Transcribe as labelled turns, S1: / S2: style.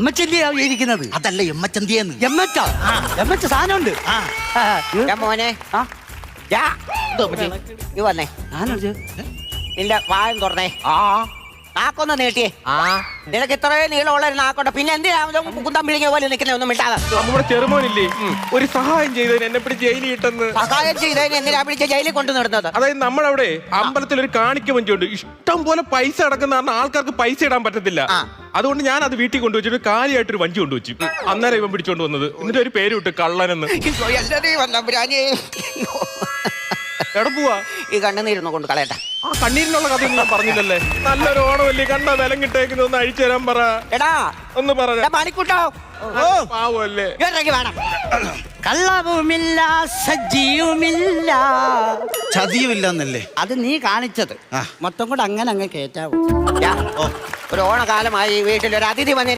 S1: എമ്മച്ചല്ലിയാ ഇരിക്കുന്നത്.
S2: അതല്ല എമ്മച്ചന്തിയെന്ന്.
S1: എമ്മച്ച സാധനമുണ്ട്.
S3: മോനെ നീ വന്നേ. നിന്റെ വായം തുറന്നേ. നാക്കൊന്ന് നീട്ടിയേ. നിനക്ക് ഇത്രയും നീളമുള്ള ഒരു നാക്കുണ്ട്, പിന്നെ എന്തിനാ കുന്തം വിളിക്കുക പോലെ നിൽക്കുന്ന ഒന്നും മിണ്ടാതെ.
S4: നമ്മുടെ ചെറുമോനില്ലേ ഒരു സഹായം ചെയ്തതിന് എന്നെ പിടിച്ച് ജയിലിൽ ഇട്ടെന്ന്.
S3: സഹായം ചെയ്തതിന് എന്തിനാ പിടിച്ച ജയിലിൽ കൊണ്ടു നിർത്തുന്നത്?
S4: അതായത് നമ്മളവിടെ അമ്പലത്തിൽ ഒരു കാണിക്ക വഞ്ചിയുണ്ട്. ഇഷ്ടം പോലെ പൈസ അടക്കുന്ന കാരണം ആൾക്കാർക്ക് പൈസ ഇടാൻ പറ്റത്തില്ല. അതുകൊണ്ട് ഞാൻ അത് വീട്ടിൽ കൊണ്ടുവച്ചിട്ട് കാര്യമായിട്ടൊരു വഞ്ചി കൊണ്ടുവച്ചു. അന്നേരം ഇവൻ പിടിച്ചോണ്ട് വന്നത്. എന്നിട്ട് ഒരു പേര് വിട്ട് കള്ളനെന്ന്. എവിടെ പോവാ?
S3: ഈ കണ്ണുനീരുന്ന് കൊണ്ട് കളയട്ടെ.
S4: ആ കണ്ണീരിനുള്ള കഥ ഞാൻ പറഞ്ഞില്ലല്ലേ. നല്ലൊരു ഓണമല്ലേ, കണ്ട വിലം കിട്ടേക്കുന്ന ഒന്ന് അഴിച്ചു തരാൻ പറ.
S3: എടാ
S4: ഒന്ന് പറഞ്ഞ
S3: മണിക്കൂട്ടോ
S4: പാവല്ലേ.
S3: വേണം.
S1: കള്ളവുമില്ല സജ്ജിയുമില്ല
S2: ചതിയുമില്ലെന്നല്ലേ
S1: അത് നീ കാണിച്ചത്. മൊത്തം കൂടെ അങ്ങനെ അങ്ങ് കേറ്റാവൂ.
S3: ഒരു ഓണക്കാലമായി വീട്ടിൽ ഒരു അതിഥി വന്നി